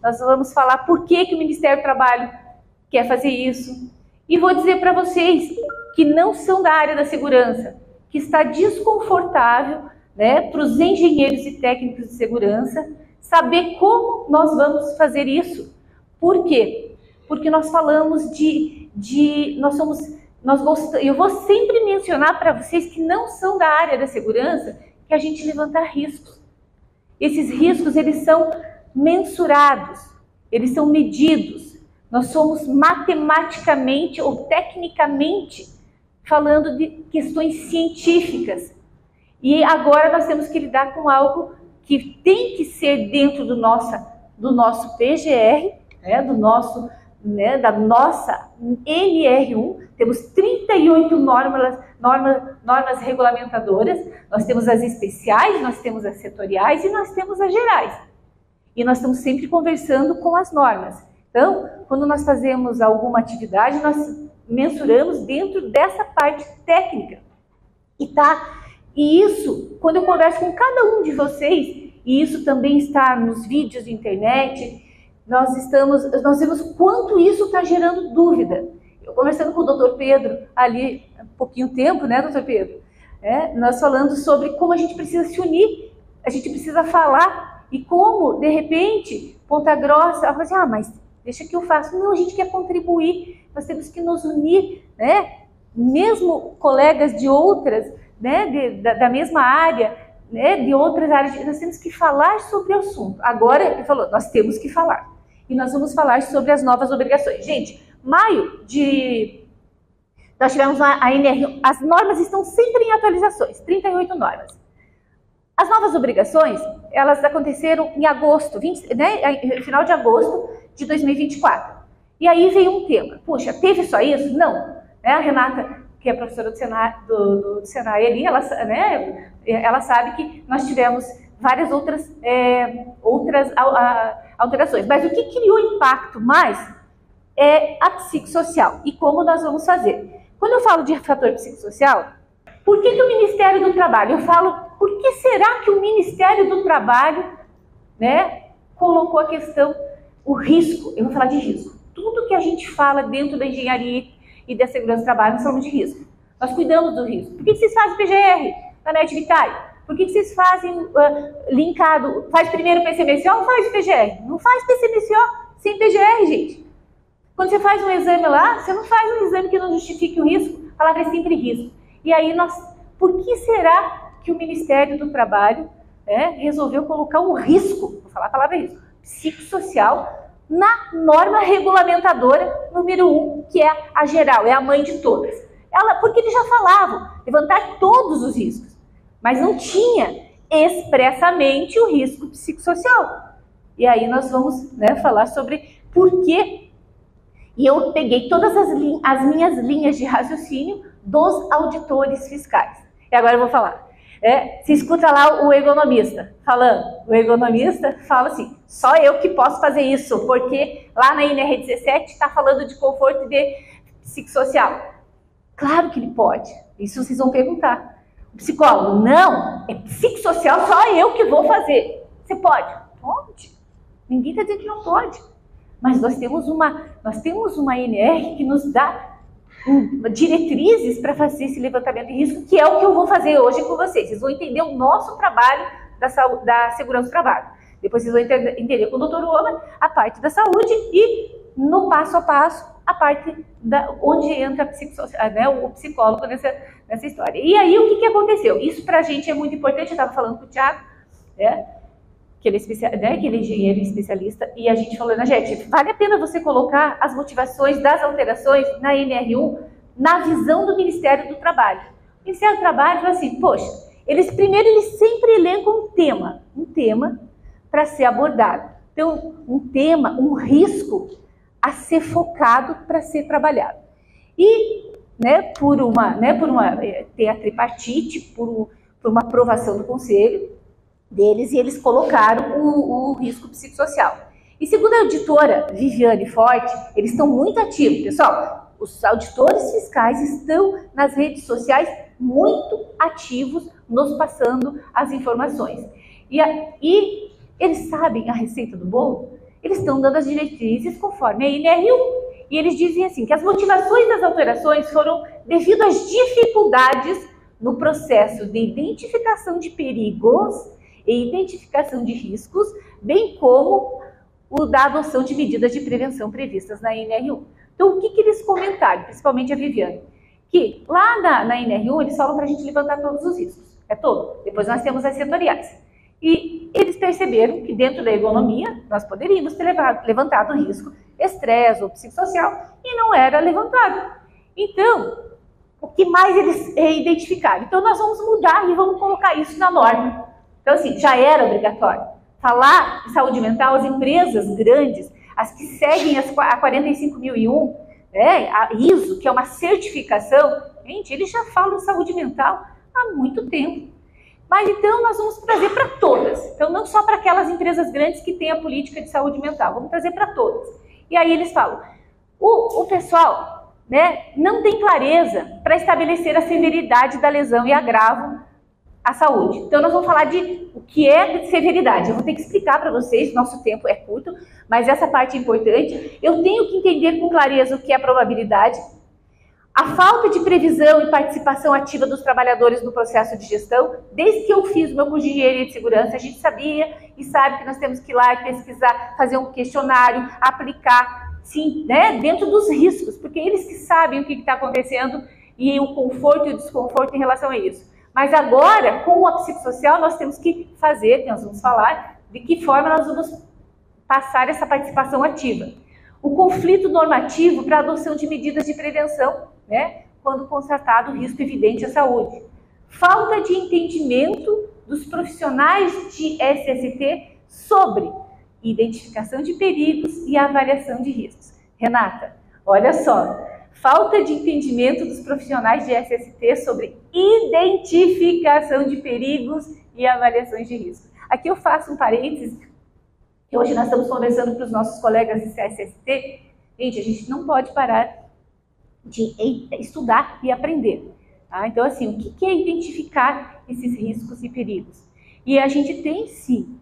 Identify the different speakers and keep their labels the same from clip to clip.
Speaker 1: nós vamos falar por que o Ministério do Trabalho quer fazer isso. E vou dizer para vocês que não são da área da segurança, que está desconfortável, né, para os engenheiros e técnicos de segurança saber como nós vamos fazer isso. Por quê? Porque nós falamos eu vou sempre mencionar para vocês que não são da área da segurança, que a gente levantar riscos. Esses riscos, eles são mensurados, eles são medidos. Nós somos matematicamente ou tecnicamente falando de questões científicas. E agora nós temos que lidar com algo que tem que ser dentro do nosso PGR, né, da nossa NR1. Temos 38 normas regulamentadoras, nós temos as especiais, nós temos as setoriais e nós temos as gerais. E nós estamos sempre conversando com as normas. Então, quando nós fazemos alguma atividade, nós mensuramos dentro dessa parte técnica. E isso, quando eu converso com cada um de vocês, e isso também está nos vídeos de internet, nós vemos quanto isso está gerando dúvida. Eu conversando com o doutor Pedro ali há pouquinho tempo, né, doutor Pedro? Nós falando sobre como a gente precisa se unir, a gente precisa falar, e como, de repente, Ponta Grossa, ela fala assim, mas deixa que eu faço. Não, a gente quer contribuir, nós temos que nos unir, né? Mesmo colegas de outras, né, da mesma área, né, de outras áreas, nós temos que falar sobre o assunto. Agora, ele falou, nós temos que falar. E nós vamos falar sobre as novas obrigações. Gente, nós tivemos a NR, as normas estão sempre em atualizações, 38 normas. As novas obrigações, elas aconteceram em agosto, final de agosto de 2024. E aí veio um tema. Puxa, teve só isso? Não. A Renata, que é professora do Senai ali, ela sabe que nós tivemos várias outras alterações. Mas o que criou impacto mais é a psicossocial. E como nós vamos fazer? Quando eu falo de fator psicossocial, por que o Ministério do Trabalho? Eu falo, por que será que o Ministério do Trabalho, né, colocou a questão, o risco? Eu vou falar de risco. Tudo que a gente fala dentro da engenharia e da segurança do trabalho, nós falamos de risco. Nós cuidamos do risco. Por que vocês fazem PGR na NET Vitae? Por que vocês fazem linkado? Faz primeiro PCMSO ou faz PGR? Não faz PCMSO sem PGR, gente. Quando você faz um exame lá, você não faz um exame que não justifique o risco. A palavra é sempre risco. E aí, por que será que o Ministério do Trabalho resolveu colocar um risco, vou falar a palavra risco, psicossocial, na norma regulamentadora número 1, que é a geral, é a mãe de todas. Porque eles já falavam, levantar todos os riscos, mas não tinha expressamente o risco psicossocial. E aí nós vamos falar sobre por quê. E eu peguei todas as minhas linhas de raciocínio dos auditores fiscais. E agora eu vou falar. Você escuta lá o ergonomista falando. O ergonomista fala assim, só eu que posso fazer isso, porque lá na NR17 está falando de conforto e de psicossocial. Claro que ele pode. Isso vocês vão perguntar. O psicólogo, não, é psicossocial, só eu que vou fazer. Você pode? Pode. Ninguém está dizendo que não pode. Mas nós temos uma NR que nos dá diretrizes para fazer esse levantamento de risco, que é o que eu vou fazer hoje com vocês. Vocês vão entender o nosso trabalho da segurança do trabalho. Depois vocês vão entender com o Dr. Oma a parte da saúde e, no passo a passo, a parte onde entra o psicólogo nessa história. E aí, o que aconteceu? Isso para a gente é muito importante. Eu estava falando com o Thiago, que ele é engenheiro especialista, e a gente falou, gente, vale a pena você colocar as motivações das alterações na NR1 na visão do Ministério do Trabalho. O Ministério do Trabalho fala assim, poxa, eles sempre elencam um tema para ser abordado. Então, um risco a ser focado para ser trabalhado. E, tem a tripartite, por uma aprovação do Conselho deles, e eles colocaram o risco psicossocial. E segundo a auditora Viviane Forte, eles estão muito ativos. Pessoal, os auditores fiscais estão nas redes sociais muito ativos, nos passando as informações. E eles sabem a receita do bolo? eles estão dando as diretrizes conforme a NR1. E eles dizem assim, que as motivações das alterações foram devido às dificuldades no processo de identificação de perigos e identificação de riscos, bem como o da adoção de medidas de prevenção previstas na NR1. Então, o que eles comentaram, principalmente a Viviane? Que lá na NR1 eles falam para a gente levantar todos os riscos, é todo. Depois nós temos as setoriais. E eles perceberam que dentro da ergonomia nós poderíamos ter levantado o risco estresse ou psicossocial e não era levantado. Então, o que mais eles identificaram? Então nós vamos mudar e vamos colocar isso na norma. Então assim, já era obrigatório. Falar em saúde mental, as empresas grandes, as que seguem a 45001, a ISO, que é uma certificação, gente, eles já falam em saúde mental há muito tempo. Mas então nós vamos trazer para todas. Então não só para aquelas empresas grandes que têm a política de saúde mental, vamos trazer para todas. E aí eles falam, o pessoal, não tem clareza para estabelecer a severidade da lesão e agravo à saúde. Então nós vamos falar de o que é severidade. Eu vou ter que explicar para vocês, nosso tempo é curto, mas essa parte é importante. Eu tenho que entender com clareza o que é probabilidade, a falta de previsão e participação ativa dos trabalhadores no processo de gestão. Desde que eu fiz o meu curso de engenharia de segurança, a gente sabia e sabe que nós temos que ir lá e pesquisar, fazer um questionário, aplicar, sim, dentro dos riscos, porque eles que sabem o que está acontecendo e o conforto e o desconforto em relação a isso. Mas agora, com a psicossocial, nós temos que fazer, nós vamos falar de que forma nós vamos passar essa participação ativa. O conflito normativo para a adoção de medidas de prevenção, quando constatado risco evidente à saúde. Falta de entendimento dos profissionais de SST sobre identificação de perigos e avaliação de riscos. Renata, olha só, falta de entendimento dos profissionais de SST sobre identificação de perigos e avaliações de riscos. Aqui eu faço um parênteses, que hoje nós estamos conversando para os nossos colegas de SST. Gente, a gente não pode parar de estudar e aprender. Tá? Então, assim, o que é identificar esses riscos e perigos? E a gente tem, sim,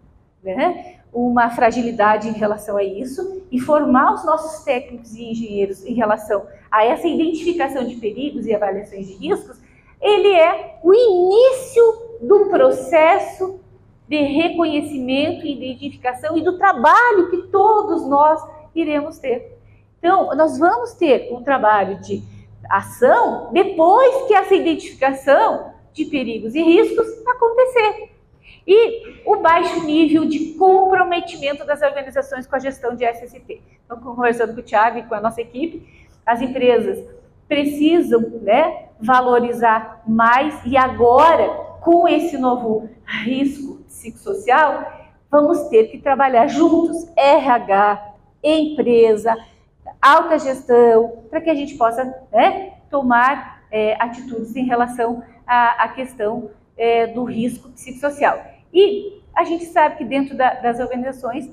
Speaker 1: uma fragilidade em relação a isso, e formar os nossos técnicos e engenheiros em relação a essa identificação de perigos e avaliações de riscos, ele é o início do processo de reconhecimento, identificação e do trabalho que todos nós iremos ter. Então, nós vamos ter um trabalho de ação depois que essa identificação de perigos e riscos acontecer. E o baixo nível de comprometimento das organizações com a gestão de SST. Então, conversando com o Thiago e com a nossa equipe, as empresas precisam valorizar mais, e agora, com esse novo risco psicossocial, vamos ter que trabalhar juntos, RH, empresa, alta gestão, para que a gente possa tomar atitudes em relação à questão do risco psicossocial. E a gente sabe que dentro das organizações,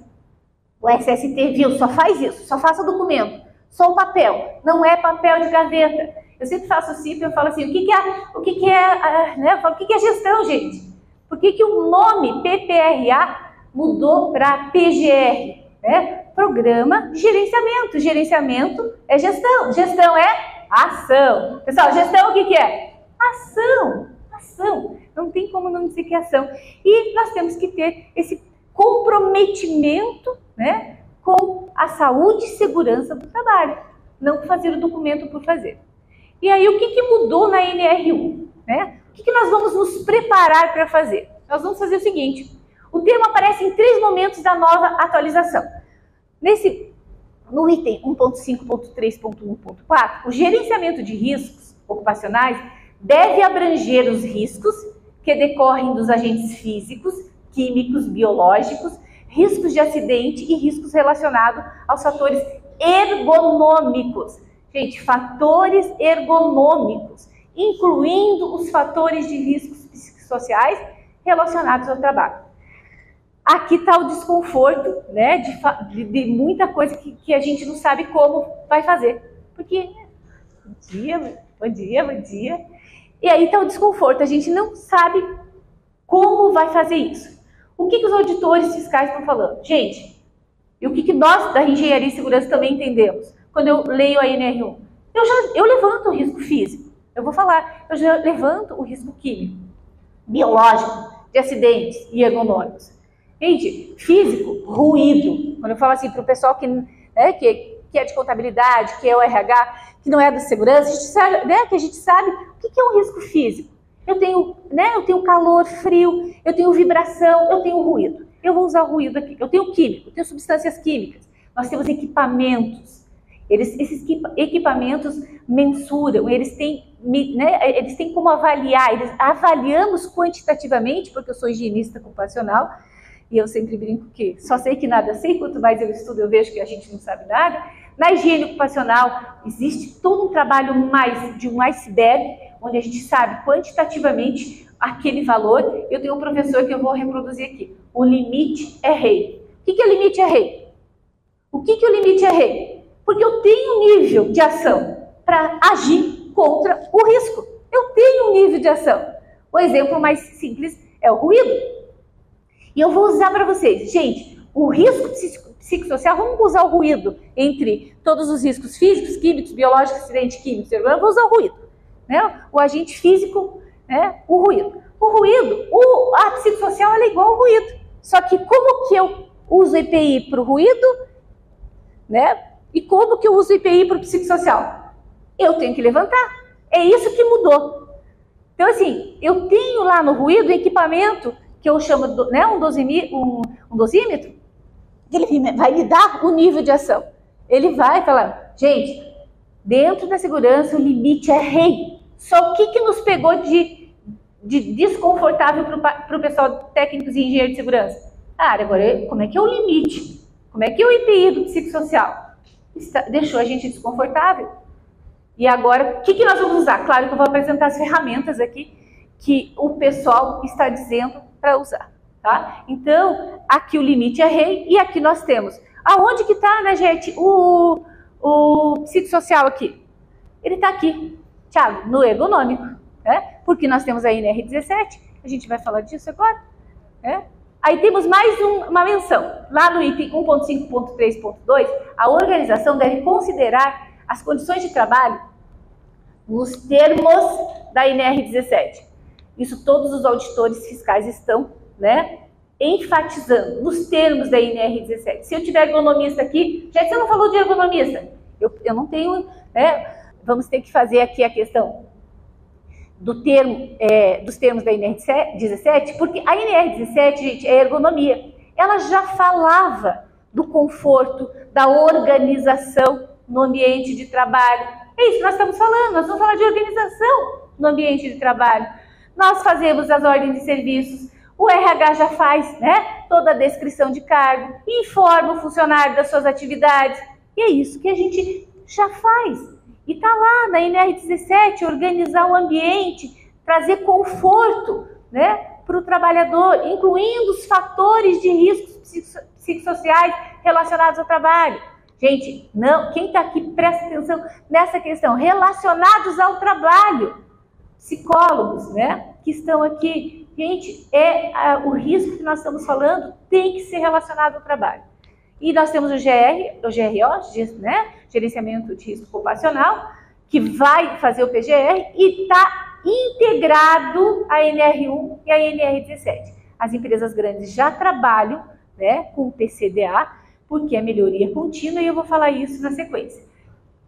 Speaker 1: o SST, viu, só faz isso, só faça documento, só o papel, não é papel de gaveta. Eu sempre faço o CIP, eu falo assim, o que é gestão, gente? Por que o nome PPRA mudou para PGR? Programa de gerenciamento. Gerenciamento é gestão. Gestão é ação. Pessoal, gestão o que é? Ação. Ação. Não tem como não dizer que é ação. E nós temos que ter esse comprometimento com a saúde e segurança do trabalho. Não fazer o documento por fazer. E aí, o que mudou na NR1? O que nós vamos nos preparar para fazer? Nós vamos fazer o seguinte. O termo aparece em 3 momentos da nova atualização. No item 1.5.3.1.4, o gerenciamento de riscos ocupacionais deve abranger os riscos que decorrem dos agentes físicos, químicos, biológicos, riscos de acidente e riscos relacionados aos fatores ergonômicos. Gente, fatores ergonômicos, incluindo os fatores de riscos psicossociais relacionados ao trabalho. Aqui está o desconforto, de muita coisa que a gente não sabe como vai fazer. Porque, bom dia. E aí está o desconforto, a gente não sabe como vai fazer isso. O que os auditores fiscais estão falando? Gente, E o que nós da engenharia e segurança também entendemos? Quando eu leio a NR1, eu levanto o risco físico. Eu vou falar, eu já levanto o risco químico, biológico, de acidentes e ergonômicos. Gente, físico, ruído. Quando eu falo assim para o pessoal que é de contabilidade, que é o RH, que não é da segurança, a gente sabe, que a gente sabe o que é um risco físico. Eu tenho calor, frio, eu tenho vibração, eu tenho ruído. Eu vou usar o ruído aqui. Eu tenho químico, eu tenho substâncias químicas. Nós temos equipamentos. Esses equipamentos mensuram, eles têm como avaliar, avaliamos quantitativamente, porque eu sou higienista ocupacional, e eu sempre brinco que só sei que nada sei, quanto mais eu estudo eu vejo que a gente não sabe nada. Na higiene ocupacional existe todo um trabalho mais de um iceberg, onde a gente sabe quantitativamente aquele valor. Eu tenho um professor que eu vou reproduzir aqui. O limite é rei. O que é o limite é rei? O que é o limite é rei? Porque eu tenho um nível de ação para agir contra o risco. Eu tenho um nível de ação. O exemplo mais simples é o ruído. E eu vou usar para vocês. Gente, o risco psicossocial, vamos usar o ruído entre todos os riscos físicos, químicos, biológicos, acidentes químicos. Eu vou usar o ruído. Né? O agente físico, né? O ruído. O ruído, a psicossocial ela é igual ao ruído. Só que como que eu uso EPI para o ruído, né? E como que eu uso EPI para o psicossocial? Eu tenho que levantar. É isso que mudou. Então, assim, eu tenho lá no ruído um equipamento que eu chamo um dosímetro, ele vai me dar o nível de ação. Ele vai falar, gente, dentro da segurança o limite é rei. Só o que nos pegou de desconfortável para o pessoal técnicos e engenheiros de segurança? Agora, como é que é o limite? Como é que é o IPI do psicossocial? Deixou a gente desconfortável. E agora, o que nós vamos usar? Claro que eu vou apresentar as ferramentas aqui que o pessoal está dizendo para usar, tá? Então, aqui o limite é rei e aqui nós temos. Aonde que está, né, gente, o psicossocial aqui? Ele está aqui, Thiago, no ergonômico, né? Porque nós temos a NR17, a gente vai falar disso agora, né? Aí temos mais uma menção. Lá no item 1.5.3.2, a organização deve considerar as condições de trabalho nos termos da NR17. Isso todos os auditores fiscais estão, né, enfatizando nos termos da NR17. Se eu tiver ergonomista aqui, já que você não falou de ergonomista, eu não tenho, né, vamos ter que fazer aqui a questão dos termos da NR17, porque a NR17, gente, é ergonomia. Ela já falava do conforto, da organização no ambiente de trabalho. É isso que nós estamos falando, nós vamos falar de organização no ambiente de trabalho. Nós fazemos as ordens de serviços, o RH já faz, né, toda a descrição de cargo, informa o funcionário das suas atividades, e é isso que a gente já faz. E está lá na NR17, organizar o ambiente, trazer conforto, né, para o trabalhador, incluindo os fatores de riscos psicossociais relacionados ao trabalho. Gente, não, quem está aqui presta atenção nessa questão, relacionados ao trabalho. Psicólogos, né, que estão aqui. Gente, o risco que nós estamos falando tem que ser relacionado ao trabalho. E nós temos o GRO, né, Gerenciamento de Risco Ocupacional, que vai fazer o PGR e está integrado a NR1 e a NR17. As empresas grandes já trabalham, né, com o PCDA, porque é melhoria contínua, e eu vou falar isso na sequência.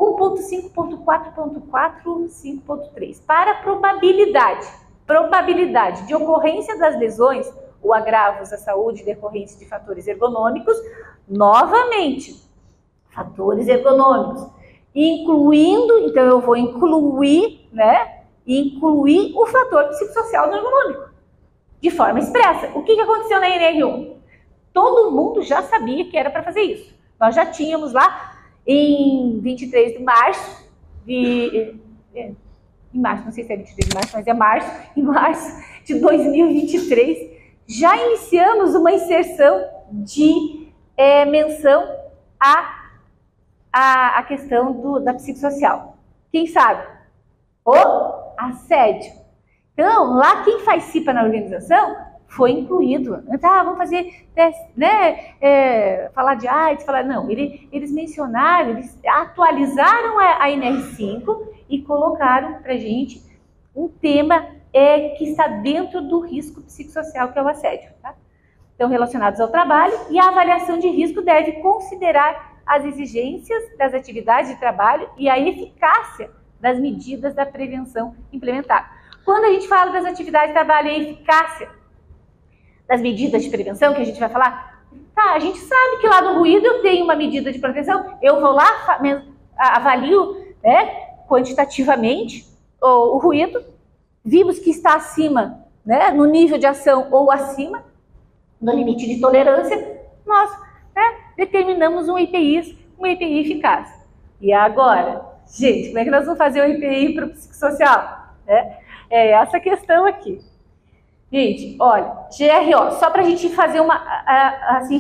Speaker 1: 1.5.4.4, 5.3. Para probabilidade de ocorrência das lesões ou agravos à saúde decorrentes de fatores ergonômicos, novamente, fatores ergonômicos, incluindo, então eu vou incluir, né, o fator psicossocial no ergonômico, de forma expressa. O que aconteceu na NR1? Todo mundo já sabia que era para fazer isso. Nós já tínhamos lá, em 23 de março, em março, não sei se é 23 de março, mas é março, em março de 2023, já iniciamos uma inserção de menção à questão da psicossocial. Quem sabe? O assédio. Então, lá quem faz CIPA na organização foi incluído. Vamos fazer, falar de AIDS, não, eles mencionaram, eles atualizaram a NR5 e colocaram para a gente um tema que está dentro do risco psicossocial, que é o assédio. Tá? Então, relacionados ao trabalho, e a avaliação de risco deve considerar as exigências das atividades de trabalho e a eficácia das medidas da prevenção implementadas. Quando a gente fala das atividades de trabalho e a eficácia das medidas de prevenção, que a gente vai falar, a gente sabe que lá no ruído eu tenho uma medida de proteção, eu vou lá, avalio quantitativamente o ruído, vimos que está acima, no nível de ação ou acima, no limite de tolerância, nós determinamos um EPI eficaz. E agora, gente, como é que nós vamos fazer o EPI para o psicossocial? É essa questão aqui. Gente, olha, GRO, só para a gente fazer uma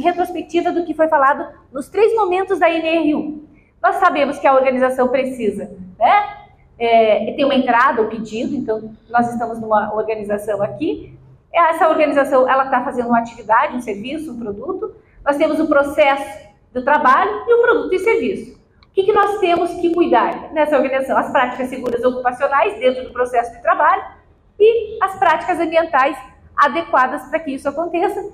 Speaker 1: retrospectiva do que foi falado nos 3 momentos da NR1. Nós sabemos que a organização precisa, tem uma entrada, um pedido, então nós estamos numa organização aqui. Essa organização, ela está fazendo uma atividade, um serviço, um produto. Nós temos o processo do trabalho e o produto e serviço. O que nós temos que cuidar nessa organização? As práticas seguras ocupacionais dentro do processo de trabalho e as práticas ambientais adequadas para que isso aconteça.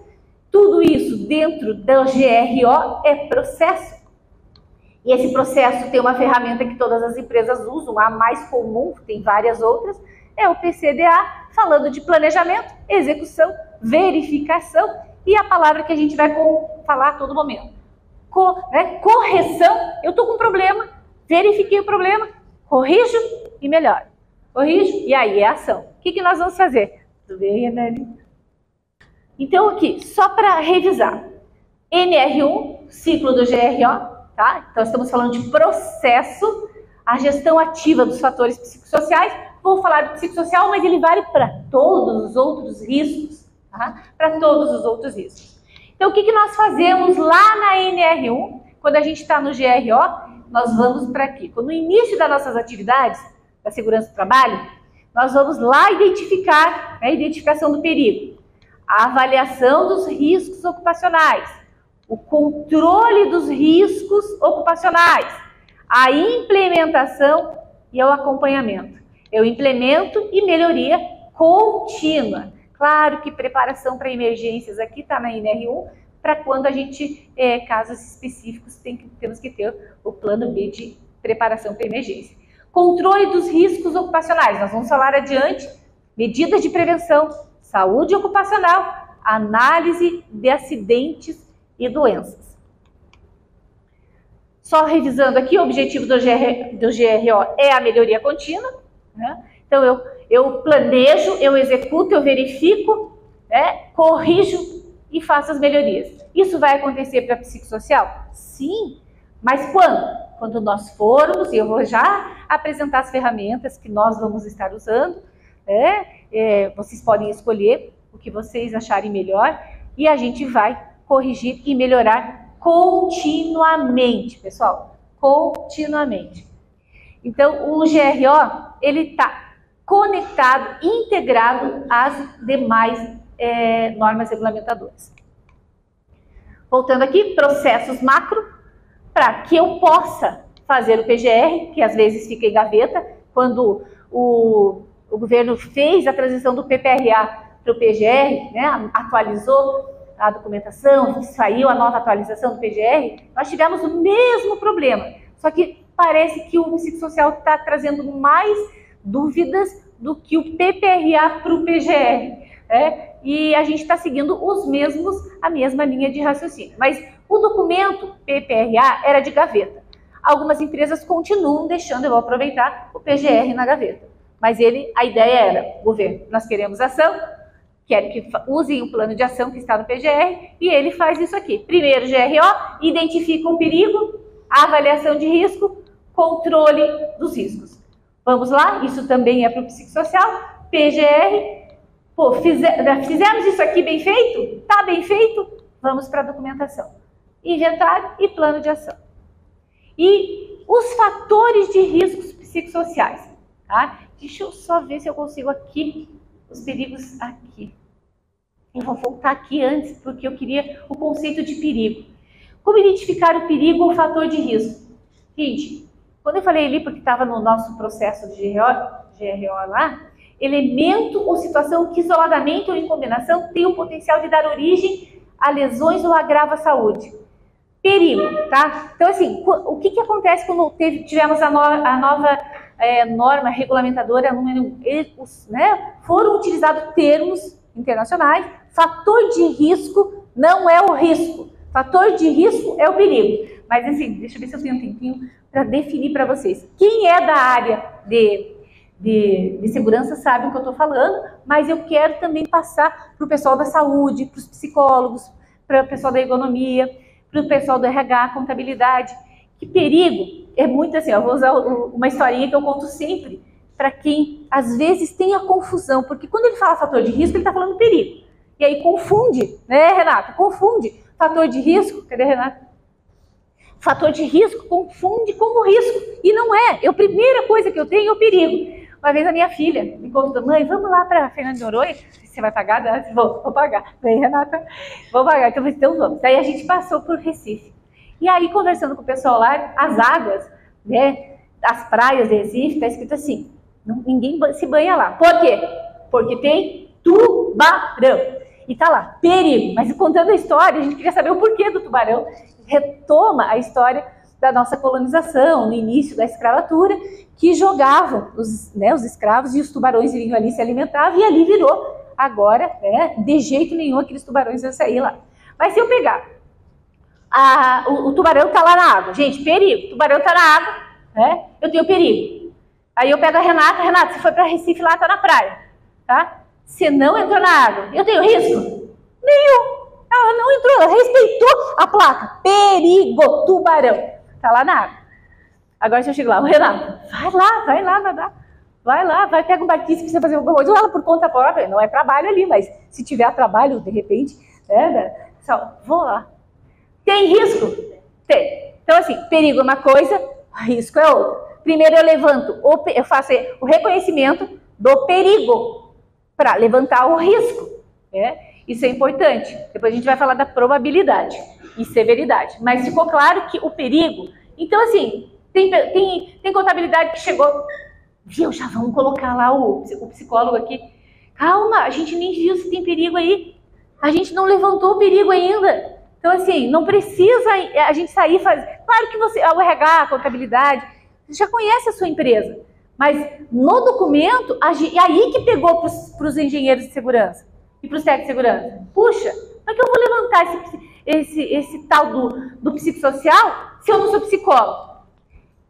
Speaker 1: Tudo isso dentro do GRO é processo. E esse processo tem uma ferramenta que todas as empresas usam, a mais comum, tem várias outras, é o PCDA, falando de planejamento, execução, verificação e a palavra que a gente vai falar a todo momento. Correção, eu estou com um problema, verifiquei o problema, corrijo e melhoro. Corrijo e aí é ação. O que nós vamos fazer? Tudo bem, Renane? Então aqui, só para revisar, NR1, ciclo do GRO, tá? Então estamos falando de processo, a gestão ativa dos fatores psicossociais. Vou falar do psicossocial, mas ele vale para todos os outros riscos, tá? Para todos os outros riscos. Então, o que nós fazemos lá na NR1, quando a gente está no GRO, nós vamos para aqui. No início das nossas atividades, da segurança do trabalho, nós vamos lá identificar a identificação do perigo, a avaliação dos riscos ocupacionais, o controle dos riscos ocupacionais, a implementação e o acompanhamento. Eu implemento e melhoria contínua. Claro que preparação para emergências aqui está na NR1, para quando a gente, casos específicos, temos que ter o plano B de preparação para emergência. Controle dos riscos ocupacionais, nós vamos falar adiante, medidas de prevenção, saúde ocupacional, análise de acidentes e doenças. Só revisando aqui, o objetivo do GRO é a melhoria contínua, Então, eu planejo, eu executo, eu verifico, corrijo e faço as melhorias. Isso vai acontecer para a psicossocial? Sim, mas quando? Quando nós formos, e eu vou já apresentar as ferramentas que nós vamos estar usando, vocês podem escolher o que vocês acharem melhor e a gente vai corrigir e melhorar continuamente, pessoal, continuamente. Então, o GRO, ele está conectado, integrado às demais normas regulamentadoras. Voltando aqui, processos macro, para que eu possa fazer o PGR, que às vezes fica em gaveta, quando o governo fez a transição do PPRA para o PGR, atualizou a documentação, saiu a nova atualização do PGR, nós tivemos o mesmo problema, só que parece que o psicossocial está trazendo mais dúvidas do que o PPRA para o PGR, e a gente está seguindo a mesma linha de raciocínio. Mas o documento PPRA era de gaveta. Algumas empresas continuam deixando, eu vou aproveitar, o PGR na gaveta. Mas a ideia era, governo, nós queremos ação, quero que usem o plano de ação que está no PGR, e ele faz isso aqui. Primeiro, GRO, identifica o perigo, avaliação de risco, controle dos riscos. Vamos lá? Isso também é para o psicossocial. PGR, fizemos isso aqui bem feito? Está bem feito? Vamos para a documentação. Inventário e plano de ação. E os fatores de riscos psicossociais. Tá? Deixa eu só ver se eu consigo aqui, os perigos aqui. Eu vou voltar aqui antes, porque eu queria o conceito de perigo. Como identificar o perigo ou o fator de risco? Gente, quando eu falei ali, porque estava no nosso processo de GRO lá, elemento ou situação que isoladamente ou em combinação tem o potencial de dar origem a lesões ou agravo à saúde. Perigo, tá? Então, assim, o que acontece quando tivemos a nova norma regulamentadora número 1, né? Foram utilizados termos internacionais. Fator de risco não é o risco. Fator de risco é o perigo. Mas, assim, deixa eu ver se eu tenho um tempinho para definir para vocês. Quem é da área de segurança sabe o que eu estou falando, mas eu quero também passar para o pessoal da saúde, para os psicólogos, para o pessoal da economia, para o pessoal do RH, contabilidade. Que perigo é muito assim, eu vou usar uma historinha que eu conto sempre para quem às vezes tem a confusão, porque quando ele fala fator de risco, ele está falando perigo. E aí confunde, né, Renato? Confunde fator de risco, cadê Renato? Fator de risco confunde como risco, e não é. A primeira coisa que eu tenho é o perigo. Uma vez a minha filha me convidou, mãe, vamos lá para Fernando de Noronha? Você vai pagar? Vou pagar. Vem, Renata, vou pagar. Então vamos. Daí a gente passou por Recife. E aí, conversando com o pessoal lá, as águas, né, as praias de Recife, está escrito assim, ninguém se banha lá. Por quê? Porque tem tubarão. E tá lá, perigo. Mas contando a história, a gente queria saber o porquê do tubarão. Retoma a história da nossa colonização, no início da escravatura, que jogavam os escravos e os tubarões vinham ali se alimentavam e ali virou. Agora, de jeito nenhum, aqueles tubarões iam sair lá. Mas se eu pegar, o tubarão está lá na água. Gente, perigo. O tubarão está na água, né? Eu tenho perigo. Aí eu pego a Renata, você foi para Recife lá, está na praia, tá? Você não entrou na água. Eu tenho risco? Nenhum. Ela não entrou, ela respeitou a placa. Perigo, tubarão. Está lá na água. Agora se eu chego lá, Renato, vai lá nadar. Vai lá, pega um barquinho se precisa fazer alguma coisa. Ou ela por conta própria, não é trabalho ali, mas se tiver trabalho, de repente, vou lá. Tem risco? Tem. Então, assim, perigo é uma coisa, risco é outra. Primeiro eu faço o reconhecimento do perigo para levantar o risco. Isso é importante. Depois a gente vai falar da probabilidade e severidade. Mas ficou claro que o perigo... Então, assim, tem contabilidade que chegou... Viu, já vamos colocar lá o psicólogo aqui. Calma, a gente nem viu se tem perigo aí. A gente não levantou o perigo ainda. Então, assim, não precisa a gente sair e fazer... Claro que o RH, a contabilidade, você já conhece a sua empresa. Mas no documento, e aí que pegou para os engenheiros de segurança e para os técnicos de segurança. Puxa, como é que eu vou levantar esse tal do psicossocial se eu não sou psicólogo?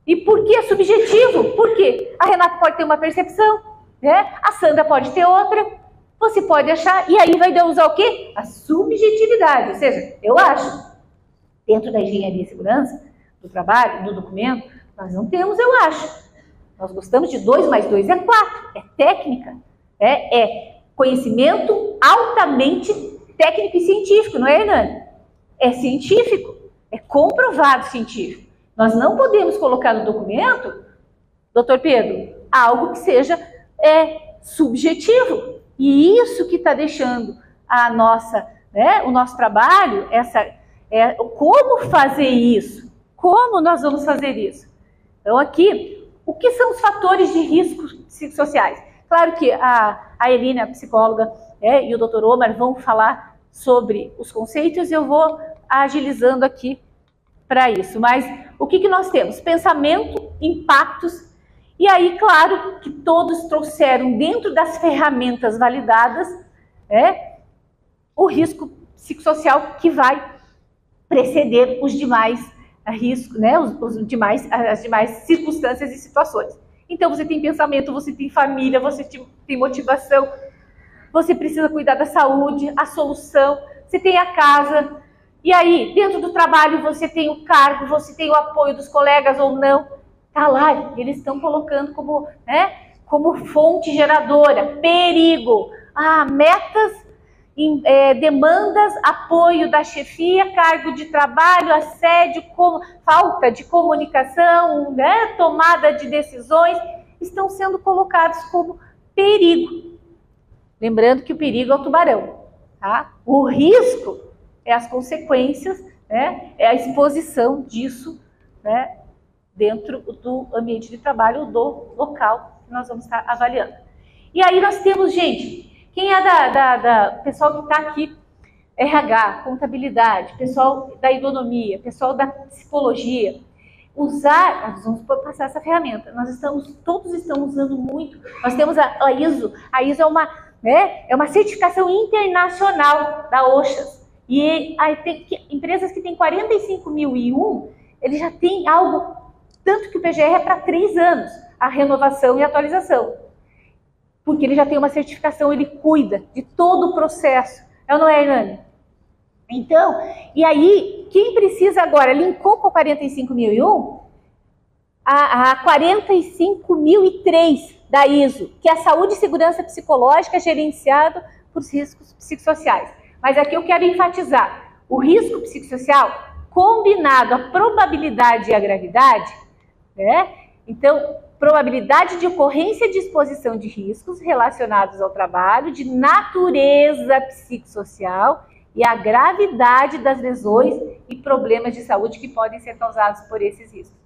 Speaker 1: E por que é subjetivo? Porque a Renata pode ter uma percepção, né? A Sandra pode ter outra, você pode achar, e aí vai usar o quê? A subjetividade, ou seja, eu acho, dentro da engenharia e segurança, do trabalho, do documento, nós não temos eu acho. Nós gostamos de 2 mais 2 é 4, é técnica, é conhecimento altamente técnico e científico, não é, Hernani? É científico, é comprovado científico. Nós não podemos colocar no documento, doutor Pedro, algo que seja subjetivo. E isso que está deixando o nosso trabalho, como fazer isso? Como nós vamos fazer isso? Então aqui, o que são os fatores de risco psicossociais? Claro que a Elina, a psicóloga, e o doutor Omar vão falar sobre os conceitos, eu vou agilizando aqui para isso. Mas o que nós temos? Pensamento, impactos, e aí, claro, que todos trouxeram dentro das ferramentas validadas o risco psicossocial que vai preceder os demais riscos, né? As demais circunstâncias e situações. Então, você tem pensamento, você tem família, você tem motivação, você precisa cuidar da saúde, a solução, você tem a casa. E aí, dentro do trabalho, você tem o cargo, você tem o apoio dos colegas ou não. Tá lá, eles estão colocando como fonte geradora, perigo, metas, demandas, apoio da chefia, cargo de trabalho, assédio, falta de comunicação, tomada de decisões, estão sendo colocados como perigo. Lembrando que o perigo é o tubarão. tá? O risco é as consequências, né? É a exposição disso, né? Dentro do ambiente de trabalho, do local que nós vamos estar avaliando. E aí nós temos, gente, quem é pessoal que está aqui, RH, contabilidade, pessoal da economia, pessoal da psicologia, nós vamos passar essa ferramenta. Todos estamos usando muito. Nós temos a ISO. A ISO é uma certificação internacional da OSHA. E aí tem empresas que têm 45.001, ele já tem algo, tanto que o PGR é para 3 anos, a renovação e atualização. Porque ele já tem uma certificação, ele cuida de todo o processo. É ou não é, Hernani? Então, e aí, quem precisa agora, linkou com a 45.001, a 45.003 da ISO, que é a saúde e segurança psicológica gerenciado por riscos psicossociais. Mas aqui eu quero enfatizar, o risco psicossocial combinado à probabilidade e à gravidade, né? Então, probabilidade de ocorrência de exposição de riscos relacionados ao trabalho de natureza psicossocial e a gravidade das lesões e problemas de saúde que podem ser causados por esses riscos.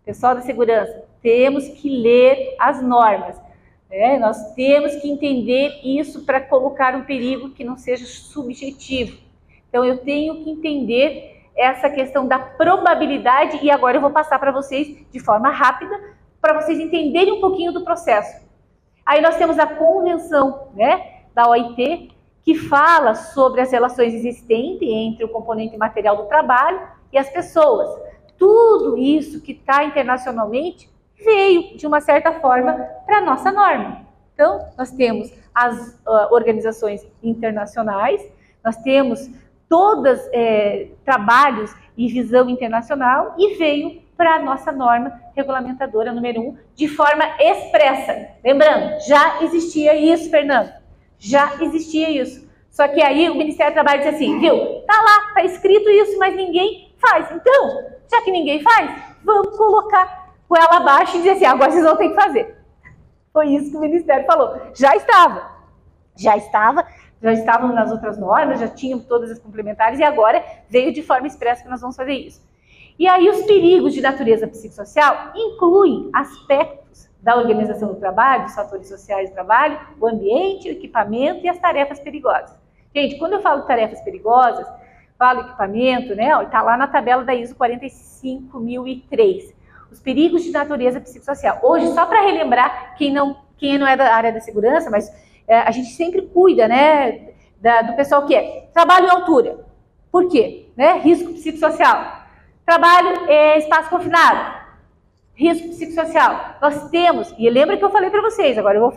Speaker 1: Pessoal da segurança, temos que ler as normas, né? Nós temos que entender isso para colocar um perigo que não seja subjetivo. Então, eu tenho que entender essa questão da probabilidade e agora eu vou passar para vocês de forma rápida para vocês entenderem um pouquinho do processo. Aí nós temos a convenção, né, da OIT, que fala sobre as relações existentes entre o componente material do trabalho e as pessoas. Tudo isso que está internacionalmente veio, de uma certa forma, para a nossa norma. Então, nós temos as organizações internacionais, nós temos todos trabalhos e visão internacional e veio para a nossa norma regulamentadora número 1 de forma expressa. Lembrando, já existia isso, Fernando. Já existia isso. Só que aí o Ministério do Trabalho diz assim, viu? Tá lá, tá escrito isso, mas ninguém faz. Então, já que ninguém faz, vamos colocar o ela abaixo e dizer assim, agora vocês vão ter que fazer. Foi isso que o Ministério falou. Já estavam nas outras normas, já tinham todas as complementares e agora veio de forma expressa que nós vamos fazer isso. E aí os perigos de natureza psicossocial incluem aspectos da organização do trabalho, os fatores sociais do trabalho, o ambiente, o equipamento e as tarefas perigosas. Gente, quando eu falo tarefas perigosas, falo equipamento, né? Está lá na tabela da ISO 45003. Os perigos de natureza psicossocial. Hoje, só para relembrar, quem não é da área da segurança, mas a gente sempre cuida, né, do pessoal que trabalho em altura. Por quê? Né? Risco psicossocial. Trabalho em espaço confinado. Risco psicossocial. Nós temos, e lembra que eu falei para vocês, agora eu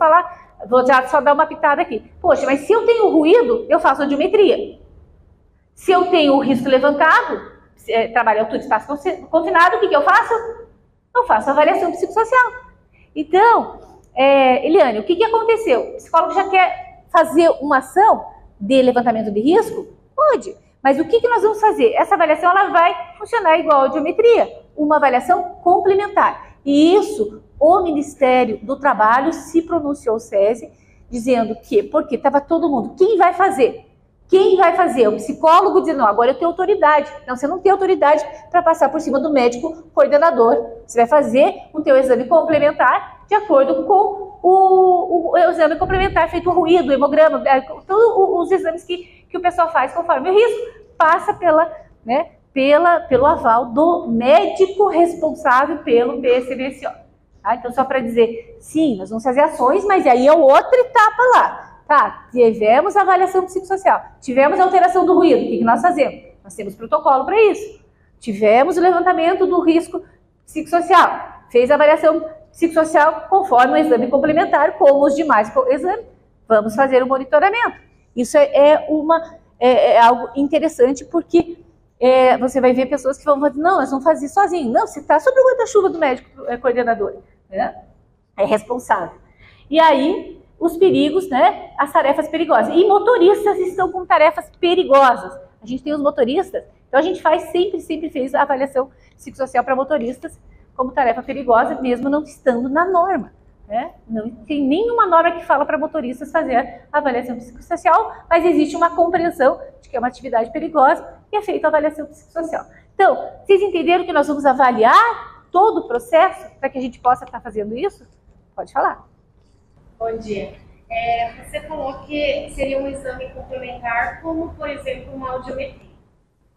Speaker 1: vou já só dar uma pitada aqui. Poxa, mas se eu tenho ruído, eu faço audiometria. Se eu tenho o risco levantado, trabalho em altura, espaço confinado, o que eu faço? Eu faço avaliação psicossocial. Então, Eliane, o que aconteceu? O psicólogo já quer fazer uma ação de levantamento de risco? Pode. Mas o que nós vamos fazer? Essa avaliação ela vai funcionar igual a audiometria, uma avaliação complementar. E isso, o Ministério do Trabalho se pronunciou, o SESI, dizendo que, porque estava todo mundo, quem vai fazer? Quem vai fazer? O psicólogo dizendo, não, agora eu tenho autoridade. Não, você não tem autoridade para passar por cima do médico coordenador. Você vai fazer o teu exame complementar de acordo com o exame complementar feito o ruído, o hemograma, todos os exames que o pessoal faz conforme o risco, passa pelo aval do médico responsável pelo PSMSO. Tá? Então, só para dizer, sim, nós vamos fazer ações, mas aí é outra etapa lá. Tá, tivemos avaliação psicossocial, tivemos alteração do ruído, o que nós fazemos? Nós temos protocolo para isso. Tivemos o levantamento do risco psicossocial, fez a avaliação psicossocial conforme o exame complementar, como os demais exames, vamos fazer o monitoramento. Isso é algo interessante, porque você vai ver pessoas que vão fazer, não, nós vamos fazer sozinho. Não, você está sob o guarda-chuva do médico coordenador, né? É responsável. E aí, os perigos, né, as tarefas perigosas. E motoristas estão com tarefas perigosas. A gente tem os motoristas, então a gente sempre fez a avaliação psicossocial para motoristas como tarefa perigosa, mesmo não estando na norma. né? Não tem nenhuma norma que fala para motoristas fazer a avaliação psicossocial, mas existe uma compreensão de que é uma atividade perigosa e é feita a avaliação psicossocial. Então, vocês entenderam que nós vamos avaliar todo o processo para que a gente possa estar fazendo isso? Pode falar.
Speaker 2: Bom dia. Você falou que seria um exame complementar, como, por exemplo, uma audiometria.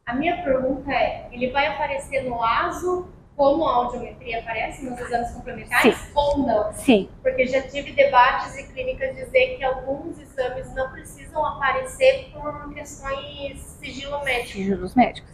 Speaker 2: A minha pergunta é, ele vai aparecer no ASO como a audiometria aparece nos exames complementares?
Speaker 1: Sim.
Speaker 2: Ou não?
Speaker 1: Sim.
Speaker 2: Porque já tive debates e clínicas dizer que alguns exames não precisam aparecer por questões sigilo médico.
Speaker 1: Sigilos médicos.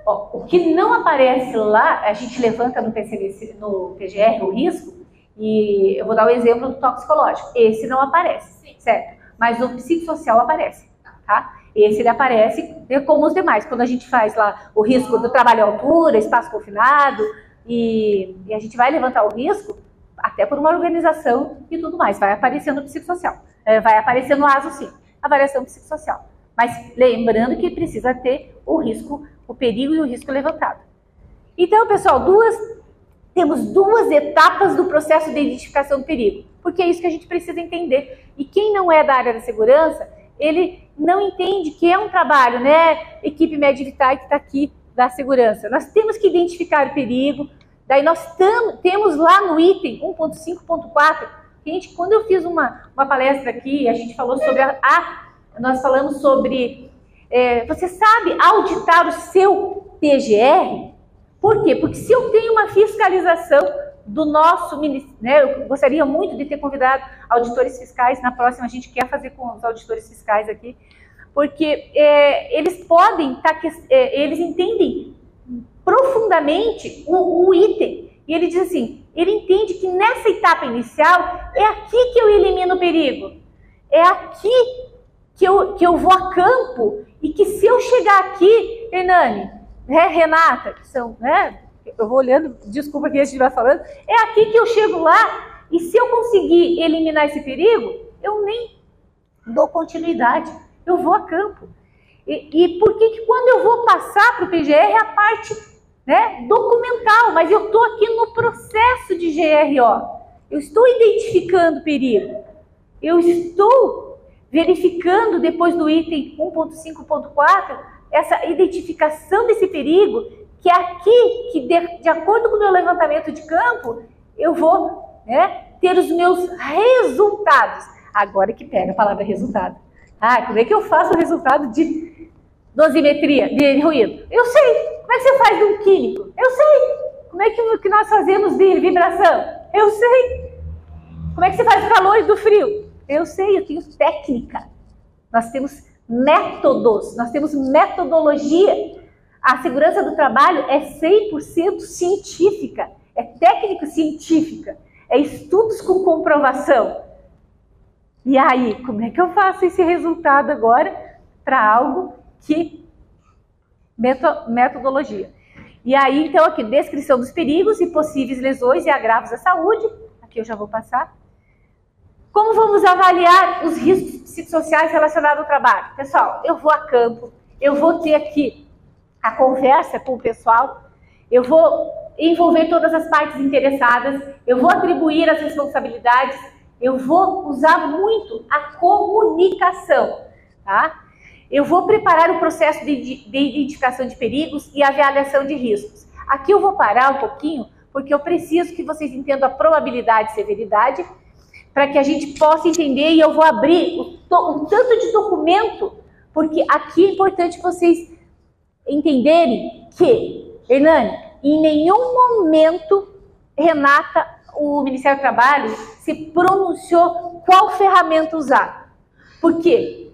Speaker 1: Ó, o que não aparece lá, a gente levanta no PGR o risco, e eu vou dar o exemplo do toxicológico. Esse não aparece, sim, certo? Mas o psicossocial aparece, tá? Esse ele aparece como os demais. Quando a gente faz lá o risco do trabalho à altura, espaço confinado, e a gente vai levantar o risco, até por uma organização e tudo mais, vai aparecer no psicossocial. Vai aparecer no ASO, sim, a avaliação psicossocial. Mas lembrando que precisa ter o risco, o perigo e o risco levantado. Então, pessoal, temos duas etapas do processo de identificação do perigo, porque é isso que a gente precisa entender. E quem não é da área da segurança, ele não entende que é um trabalho, né, equipe Medivitae que está aqui da segurança. Nós temos que identificar o perigo, daí nós temos lá no item 1.5.4, gente, quando eu fiz uma palestra aqui, a gente falou sobre nós falamos sobre, você sabe auditar o seu PGR? Por quê? Porque se eu tenho uma fiscalização do nosso ministério, né, eu gostaria muito de ter convidado auditores fiscais, na próxima a gente quer fazer com os auditores fiscais aqui, porque eles podem, eles entendem profundamente o item, e ele diz assim, ele entende que nessa etapa inicial, é aqui que eu elimino o perigo, é aqui que eu vou a campo, e que se eu chegar aqui, Hernani, Renata, que são, né, eu vou olhando, desculpa que a gente vai falando, é aqui que eu chego lá, e se eu conseguir eliminar esse perigo, eu nem dou continuidade, eu vou a campo. E por que quando eu vou passar para o PGR é a parte, né, documental, mas eu estou aqui no processo de GRO, eu estou identificando o perigo, eu estou verificando depois do item 1.5.4, essa identificação desse perigo, que é aqui que, de acordo com o meu levantamento de campo, eu vou, né, ter os meus resultados. Agora que pega a palavra resultado. Como é que eu faço o resultado de dosimetria, de ruído? Eu sei. Como é que você faz de um químico? Eu sei. Como é que nós fazemos de vibração? Eu sei. Como é que você faz do calor e do frio? Eu sei, eu tenho técnica. Nós temos métodos, nós temos metodologia. A segurança do trabalho é 100% científica, é técnico-científica, é estudos com comprovação. E aí, como é que eu faço esse resultado agora para algo que... metodologia. E aí, então, aqui, descrição dos perigos e possíveis lesões e agravos à saúde. Aqui eu já vou passar. Como vamos avaliar os riscos psicossociais relacionados ao trabalho? Pessoal, eu vou a campo, eu vou ter aqui a conversa com o pessoal, eu vou envolver todas as partes interessadas, eu vou atribuir as responsabilidades, eu vou usar muito a comunicação, tá? Eu vou preparar o processo de identificação de perigos e avaliação de riscos. Aqui eu vou parar um pouquinho, porque eu preciso que vocês entendam a probabilidade e severidade, para que a gente possa entender, e eu vou abrir um tanto de documento, porque aqui é importante vocês entenderem que, Hernani, em nenhum momento, Renata, o Ministério do Trabalho, se pronunciou qual ferramenta usar. Por quê?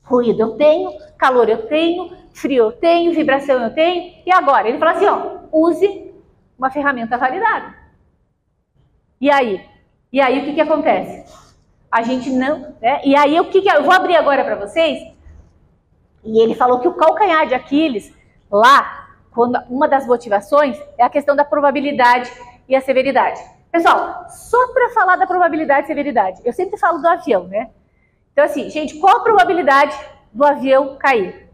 Speaker 1: Ruído eu tenho, calor eu tenho, frio eu tenho, vibração eu tenho, e agora? Ele fala assim, ó, use uma ferramenta validada. E aí? E aí o que acontece? A gente não... né? E aí eu vou abrir agora para vocês, e ele falou que o calcanhar de Aquiles, lá, quando uma das motivações é a questão da probabilidade e a severidade. Pessoal, só para falar da probabilidade e severidade, eu sempre falo do avião, né? Então assim, gente, qual a probabilidade do avião cair?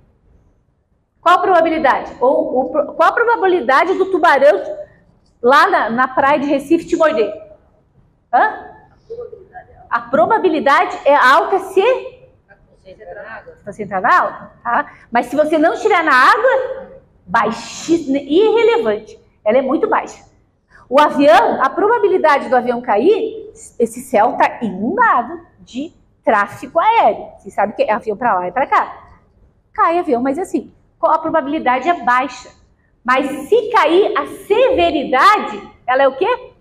Speaker 1: Qual a probabilidade? Qual a probabilidade do tubarão lá na praia de Recife te morder? Hã? A probabilidade é alta se você entrar na água. Tá? Mas se você não estiver na água, baixíssima, irrelevante. Ela é muito baixa. O avião, a probabilidade do avião cair, esse céu está inundado de tráfego aéreo. Você sabe que é avião para lá e para cá. Cai avião, mas assim, a probabilidade é baixa. Mas se cair, a severidade, ela é o quê?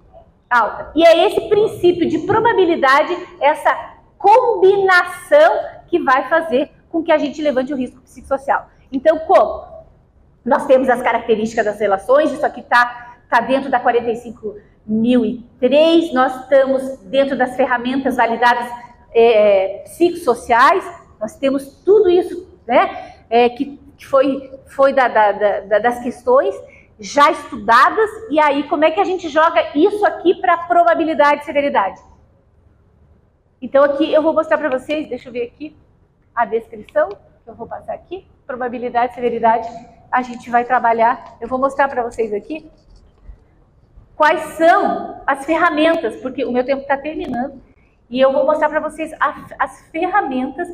Speaker 1: Alta. E é esse princípio de probabilidade, essa combinação que vai fazer com que a gente levante o risco psicossocial. Então, como? Nós temos as características das relações, isso aqui está dentro da 45.003, nós estamos dentro das ferramentas validadas psicossociais, nós temos tudo isso, né, que foi das questões já estudadas, e aí como é que a gente joga isso aqui para probabilidade e severidade? Então aqui eu vou mostrar para vocês, deixa eu ver aqui a descrição, que eu vou passar aqui, probabilidade e severidade, a gente vai trabalhar, eu vou mostrar para vocês aqui quais são as ferramentas, porque o meu tempo está terminando, e eu vou mostrar para vocês as ferramentas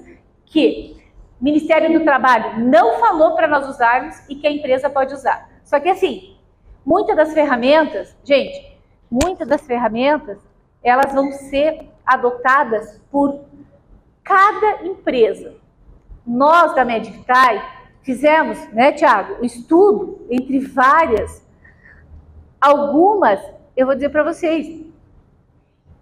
Speaker 1: que o Ministério do Trabalho não falou para nós usarmos e que a empresa pode usar. Só que assim, muitas das ferramentas, gente, elas vão ser adotadas por cada empresa. Nós da Medify fizemos, né, Thiago, um estudo entre várias. Algumas, eu vou dizer para vocês,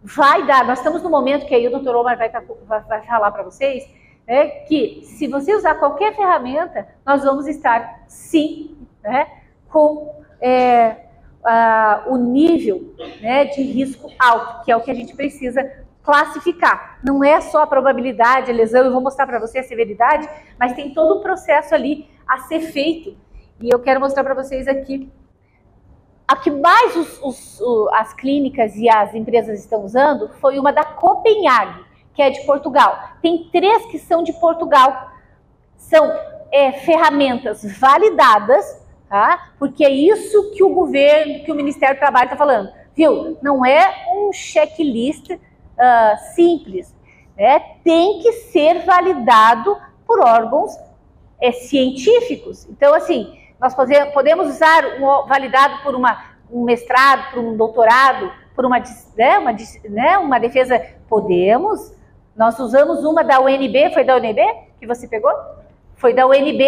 Speaker 1: vai dar, nós estamos no momento que aí o Dr. Omar vai falar para vocês, né, que se você usar qualquer ferramenta, nós vamos estar, sim, né, com o nível, né, de risco alto, que é o que a gente precisa classificar. Não é só a probabilidade, a lesão, eu vou mostrar para você a severidade, mas tem todo um processo ali a ser feito. E eu quero mostrar para vocês aqui. A que mais as clínicas e as empresas estão usando foi uma da Copenhague, que é de Portugal. Tem 3 que são de Portugal. São ferramentas validadas, tá? Porque é isso que o governo, que o Ministério do Trabalho está falando. Viu? Não é um checklist simples, né? Tem que ser validado por órgãos científicos. Então, assim, nós podemos usar validado por um mestrado, por um doutorado, por uma defesa. Podemos. Nós usamos uma da UNB, foi da UNB que você pegou? Foi da UNB,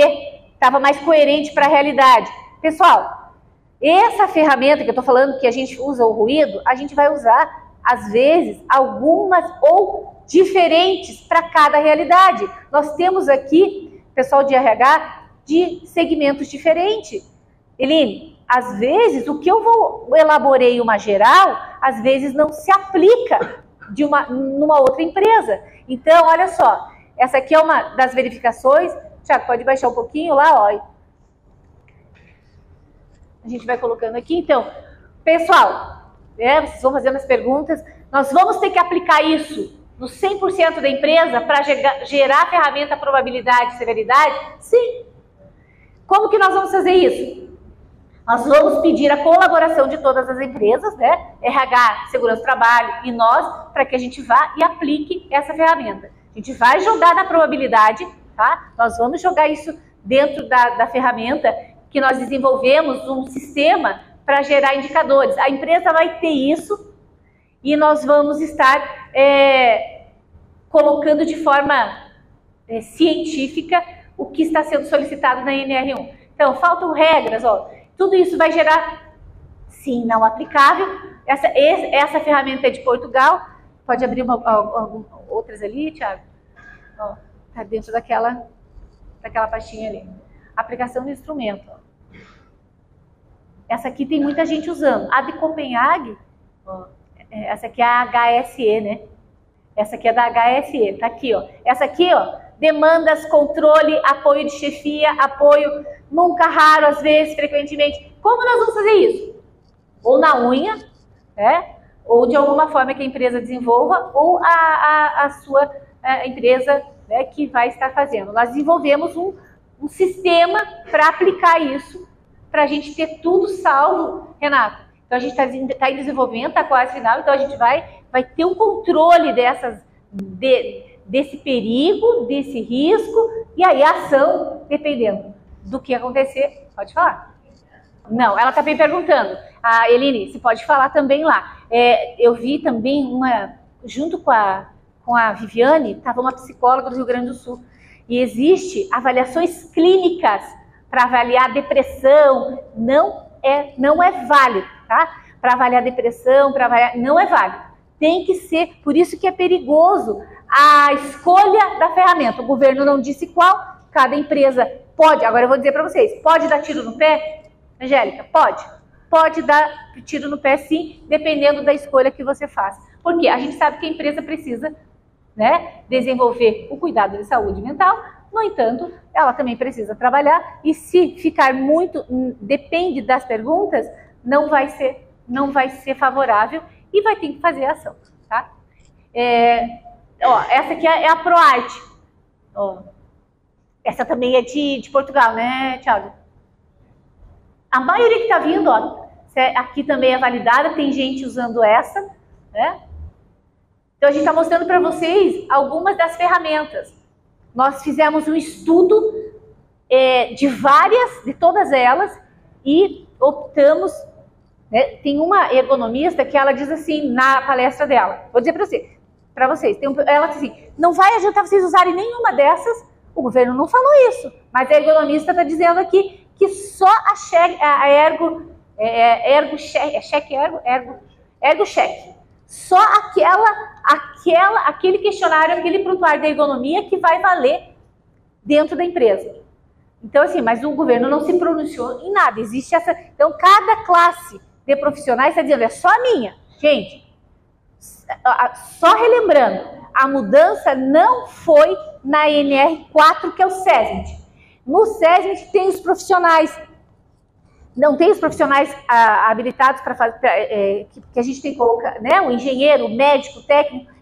Speaker 1: estava mais coerente para a realidade. Pessoal, essa ferramenta que eu estou falando, que a gente usa o ruído, a gente vai usar às vezes, algumas ou diferentes para cada realidade. Nós temos aqui, pessoal de RH, de segmentos diferentes. Eline, às vezes, o que eu elaborei uma geral, às vezes não se aplica numa outra empresa. Então, olha só, essa aqui é uma das verificações. Tiago, pode baixar um pouquinho lá, ó. A gente vai colocando aqui. Então, pessoal, vocês vão fazendo as perguntas, nós vamos ter que aplicar isso no 100% da empresa para gerar a ferramenta probabilidade e severidade? Sim. Como que nós vamos fazer isso? Nós vamos pedir a colaboração de todas as empresas, né? RH, Segurança do Trabalho e nós, para que a gente vá e aplique essa ferramenta. A gente vai jogar na probabilidade, tá? Nós vamos jogar isso dentro da ferramenta que nós desenvolvemos um sistema para gerar indicadores. A empresa vai ter isso e nós vamos estar colocando de forma científica o que está sendo solicitado na NR1. Então, faltam regras, ó. Tudo isso vai gerar, sim, não aplicável. Essa ferramenta é de Portugal. Pode abrir outras ali, Thiago? Ó, tá dentro daquela pastinha ali. Aplicação do instrumento, ó. Essa aqui tem muita gente usando. A de Copenhague, ó, essa aqui é a HSE, né? Essa aqui é da HSE, tá aqui, ó. Essa aqui, ó, demandas, controle, apoio de chefia, apoio nunca, raro, às vezes, frequentemente. Como nós vamos fazer isso? Ou na unha, né? Ou de alguma forma que a empresa desenvolva, ou a sua empresa, né, que vai estar fazendo. Nós desenvolvemos um sistema para aplicar isso, para a gente ter tudo salvo, Renato. Então a gente está em desenvolvimento, está quase final, então a gente vai ter um controle desse perigo, desse risco, e aí a ação, dependendo do que acontecer, pode falar. Não, ela está bem perguntando. A Eline, você pode falar também lá. Eu vi também junto com a Viviane, estava uma psicóloga do Rio Grande do Sul, e existe avaliações clínicas para avaliar depressão, não é válido, tá? Para avaliar depressão, não é válido. Tem que ser, por isso que é perigoso a escolha da ferramenta. O governo não disse qual, cada empresa pode, agora eu vou dizer para vocês, pode dar tiro no pé? Angélica, pode. Pode dar tiro no pé sim, dependendo da escolha que você faz. Porque a gente sabe que a empresa precisa, né, desenvolver o cuidado de saúde mental, no entanto, ela também precisa trabalhar e se ficar muito, depende das perguntas, não vai ser favorável e vai ter que fazer a ação, tá? Essa aqui é a ProArte. Essa também é de Portugal, né, Thiago? A maioria que está vindo, aqui também é validada, tem gente usando essa, né? Então a gente está mostrando para vocês algumas das ferramentas. Nós fizemos um estudo de todas elas e optamos, né? Tem uma ergonomista que ela diz assim na palestra dela, vou dizer para vocês, ela diz assim, não vai adiantar vocês usarem nenhuma dessas, o governo não falou isso, mas a ergonomista está dizendo aqui que só a ErgoCheck, só aquele questionário, aquele prontuário da ergonomia que vai valer dentro da empresa. Então, assim, mas o governo não se pronunciou em nada, existe essa... Então, cada classe de profissionais está dizendo, é só a minha. Gente, só relembrando, a mudança não foi na NR4, que é o SESMIT. No SESMIT tem os profissionais, não tem os profissionais habilitados para fazer, que a gente tem que colocar, né? O engenheiro, o médico, o técnico,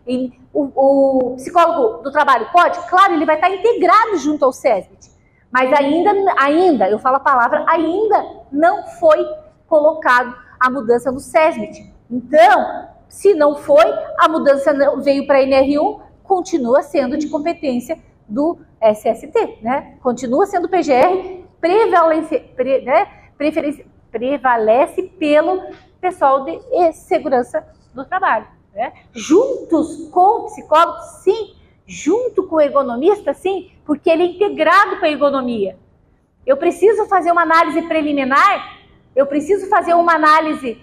Speaker 1: o psicólogo do trabalho pode? Claro, ele vai estar integrado junto ao SESMIT, mas ainda, eu falo a palavra, ainda não foi colocado a mudança no SESMIT. Então, se não foi, a mudança não veio para a NR1, continua sendo de competência do SST, né? Continua sendo PGR, prevalece pelo pessoal de segurança do trabalho, né? Juntos com o psicólogo, sim. Junto com o ergonomista, sim, porque ele é integrado com a ergonomia. Eu preciso fazer uma análise preliminar? Eu preciso fazer uma análise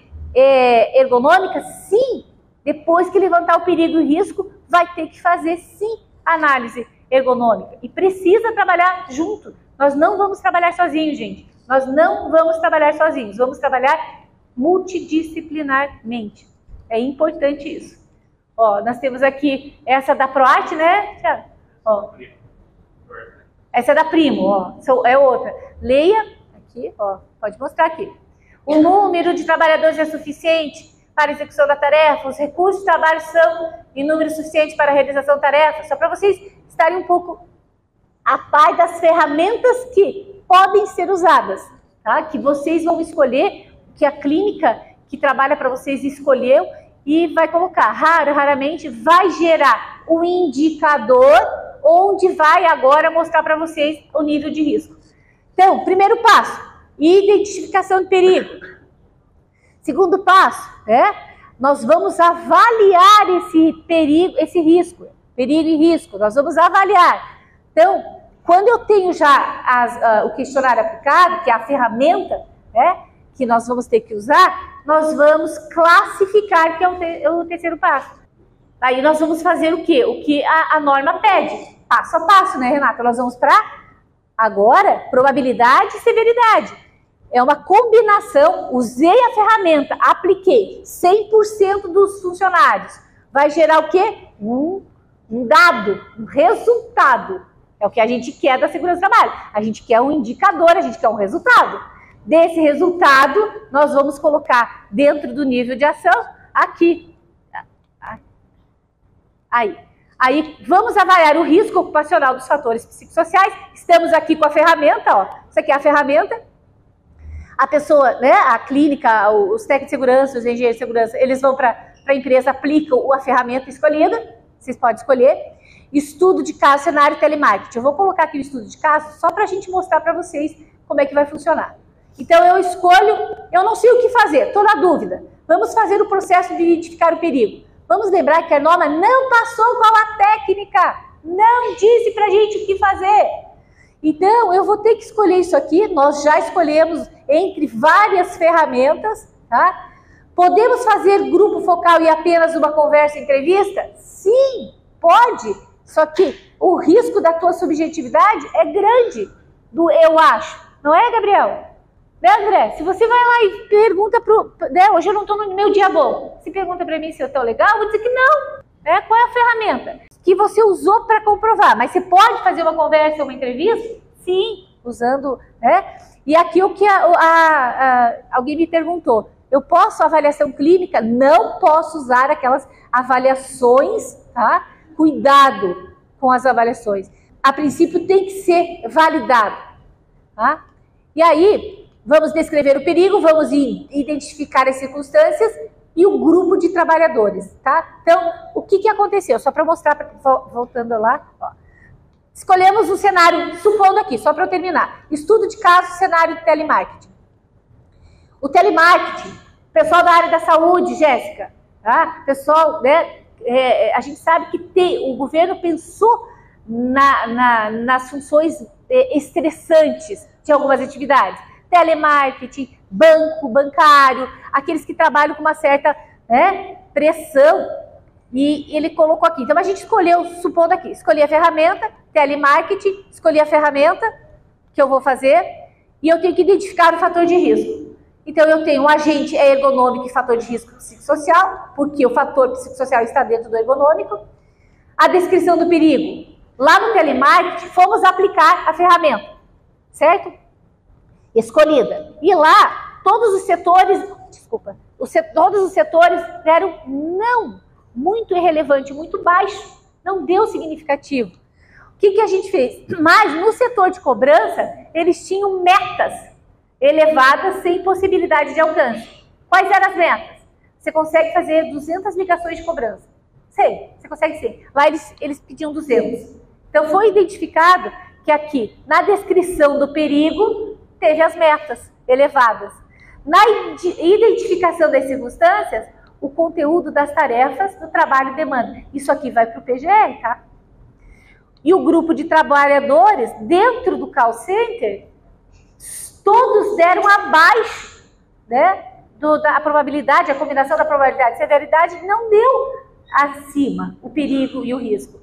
Speaker 1: ergonômica? Sim. Depois que levantar o perigo e o risco, vai ter que fazer, sim, análise ergonômica. E precisa trabalhar junto. Nós não vamos trabalhar sozinhos, gente. Nós não vamos trabalhar sozinhos. Vamos trabalhar multidisciplinarmente. É importante isso. Nós temos aqui essa da ProArte, né, Thiago? Essa é da Primo, é outra. Leia aqui, pode mostrar aqui. O número de trabalhadores é suficiente para a execução da tarefa, os recursos de trabalho são em número suficiente para a realização da tarefa, só para vocês estarem um pouco a par das ferramentas que podem ser usadas, tá? Que vocês vão escolher, que a clínica que trabalha para vocês escolheu e vai colocar, raramente vai gerar um indicador onde vai agora mostrar para vocês o nível de risco. Então, primeiro passo, identificação de perigo. Segundo passo, nós vamos avaliar esse perigo, esse risco, perigo e risco, nós vamos avaliar. Então, quando eu tenho já o questionário aplicado, que é a ferramenta, que nós vamos ter que usar, nós vamos classificar, que é o terceiro passo. Aí nós vamos fazer o quê? O que a norma pede, passo a passo, né, Renata? Nós vamos para, agora, probabilidade e severidade. É uma combinação, usei a ferramenta, apliquei 100% dos funcionários. Vai gerar o quê? Um dado, um resultado. É o que a gente quer da segurança do trabalho. A gente quer um indicador, a gente quer um resultado. Desse resultado, nós vamos colocar dentro do nível de ação, aqui. Aí vamos avaliar o risco ocupacional dos fatores psicossociais. Estamos aqui com a ferramenta, Isso aqui é a ferramenta. a pessoa, né, a clínica, os técnicos de segurança, os engenheiros de segurança, eles vão para a empresa, aplicam a ferramenta escolhida, vocês podem escolher. Estudo de caso, cenário, telemarketing. Eu vou colocar aqui o estudo de caso só para a gente mostrar para vocês como é que vai funcionar. Então eu escolho, eu não sei o que fazer, estou na dúvida. Vamos fazer o processo de identificar o perigo. Vamos lembrar que a norma não passou qual a técnica, não disse para a gente o que fazer. Então eu vou ter que escolher isso aqui, nós já escolhemos entre várias ferramentas, tá? Podemos fazer grupo focal e apenas uma conversa e entrevista? Sim, pode. Só que o risco da tua subjetividade é grande do eu acho. Não é, Gabriel? Né, André? Se você vai lá e pergunta né, hoje eu não estou no meu dia bom. Se pergunta para mim se eu estou legal, eu vou dizer que não. Né? Qual é a ferramenta que você usou para comprovar? Mas você pode fazer uma conversa ou uma entrevista? Sim, usando, né? E aqui o que alguém me perguntou. Eu posso avaliação clínica? Não posso usar aquelas avaliações, tá? Cuidado com as avaliações. A princípio tem que ser validado, tá? E aí, vamos descrever o perigo, vamos identificar as circunstâncias e o grupo de trabalhadores, tá? Então, o que aconteceu? Só para mostrar, voltando lá, ó. Escolhemos um cenário, supondo aqui, só para eu terminar. Estudo de caso, cenário de telemarketing. O telemarketing, pessoal da área da saúde, Jéssica, tá? Pessoal, né? A gente sabe que o governo pensou nas funções estressantes de algumas atividades. Telemarketing, banco, bancário, aqueles que trabalham com uma certa, né, pressão. E ele colocou aqui. Então a gente escolheu, supondo aqui, escolhi a ferramenta, telemarketing, escolhi a ferramenta que eu vou fazer e eu tenho que identificar o fator de risco. Então eu tenho o agente ergonômico e fator de risco psicossocial, porque o fator psicossocial está dentro do ergonômico. A descrição do perigo. Lá no telemarketing fomos aplicar a ferramenta, certo? Escolhida. E lá todos os setores, todos os setores deram não. Muito irrelevante, muito baixo, não deu significativo. O que a gente fez? Mas no setor de cobrança, eles tinham metas elevadas sem possibilidade de alcance. Quais eram as metas? Você consegue fazer 200 ligações de cobrança. Sei, você consegue ser. Lá eles pediam 200. Então foi identificado que aqui, na descrição do perigo, teve as metas elevadas. Na identificação das circunstâncias, o conteúdo das tarefas do trabalho demanda. Isso aqui vai para o PGR, tá? E o grupo de trabalhadores dentro do call center, todos deram abaixo, né, da probabilidade, a combinação da probabilidade e severidade não deu acima o perigo e o risco.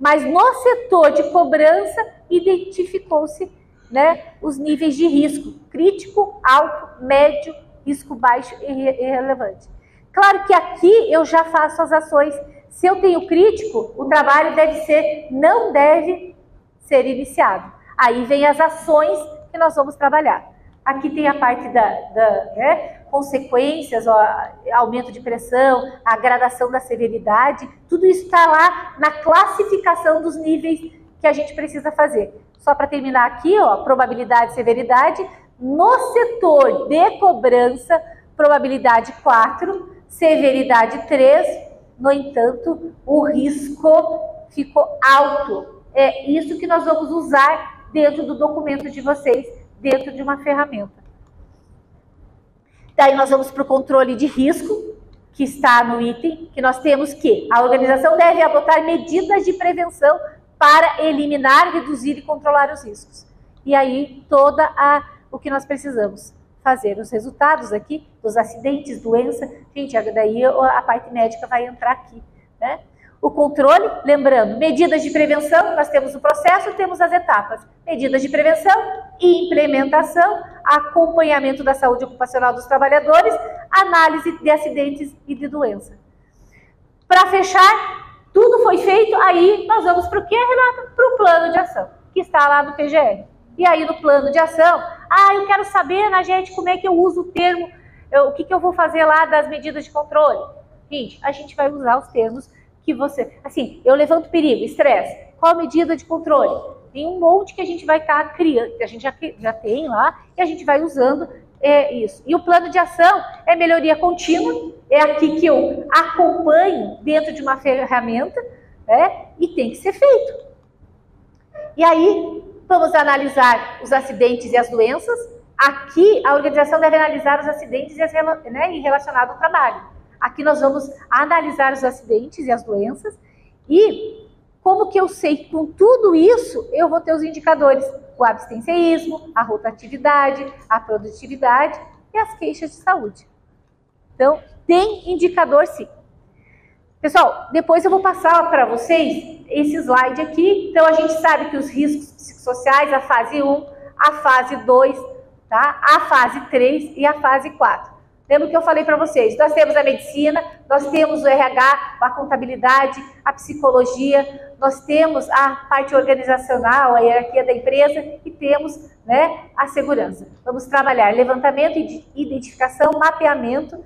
Speaker 1: Mas no setor de cobrança identificou-se, né, os níveis de risco: crítico, alto, médio, risco baixo e irrelevante. Claro que aqui eu já faço as ações. Se eu tenho crítico, o trabalho não deve ser iniciado. Aí vem as ações que nós vamos trabalhar. Aqui tem a parte né, consequências, ó, aumento de pressão, a gradação da severidade. Tudo isso está lá na classificação dos níveis que a gente precisa fazer. Só para terminar aqui, ó, probabilidade e severidade. No setor de cobrança, probabilidade 4, severidade 3, no entanto, o risco ficou alto. É isso que nós vamos usar dentro do documento de vocês, dentro de uma ferramenta. Daí nós vamos para o controle de risco, que está no item, que nós temos que a organização deve adotar medidas de prevenção para eliminar, reduzir e controlar os riscos. E aí, o que nós precisamos fazer, os resultados aqui dos acidentes, doença, gente, daí a parte médica vai entrar aqui, né? O controle, lembrando, medidas de prevenção, nós temos o processo, temos as etapas. Medidas de prevenção, implementação, acompanhamento da saúde ocupacional dos trabalhadores, análise de acidentes e de doença. Para fechar, tudo foi feito, aí nós vamos para o quê, Renata? Para o plano de ação, que está lá no PGR. E aí no plano de ação, eu quero saber, né, gente, como é que eu uso o termo, o que eu vou fazer lá das medidas de controle. Gente, a gente vai usar os termos que você... Assim, eu levanto perigo, estresse, qual medida de controle? Tem um monte que a gente vai estar criando, que a gente já tem lá, e a gente vai usando, É isso. E o plano de ação é melhoria contínua, é aqui que eu acompanho dentro de uma ferramenta, e tem que ser feito. E aí, vamos analisar os acidentes e as doenças. Aqui, a organização deve analisar os acidentes e relacionado ao trabalho. Aqui nós vamos analisar os acidentes e as doenças. E como que eu sei que com tudo isso, eu vou ter os indicadores? O abstencionismo, a rotatividade, a produtividade e as queixas de saúde. Então, tem indicador sim. Pessoal, depois eu vou passar para vocês esse slide aqui. Então, a gente sabe que os riscos psicossociais, a fase 1, a fase 2, tá? A fase 3 e a fase 4. Lembra que eu falei para vocês? Nós temos a medicina, nós temos o RH, a contabilidade, a psicologia, nós temos a parte organizacional, a hierarquia da empresa e temos, a segurança. Vamos trabalhar levantamento, identificação, mapeamento,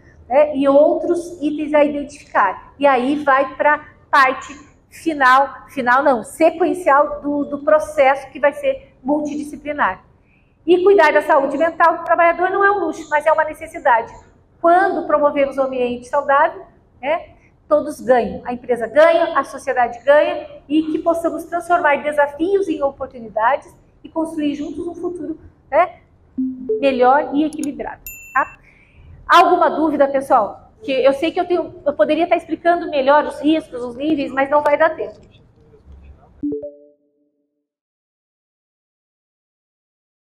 Speaker 1: e outros itens a identificar. E aí vai para a parte sequencial do processo que vai ser multidisciplinar. E cuidar da saúde mental do trabalhador não é um luxo, mas é uma necessidade. Quando promovemos um ambiente saudável, todos ganham. A empresa ganha, a sociedade ganha e que possamos transformar desafios em oportunidades e construir juntos um futuro melhor e equilibrado. Tá? Alguma dúvida, pessoal? Que eu sei que eu poderia estar explicando melhor os riscos, os níveis, mas não vai dar tempo.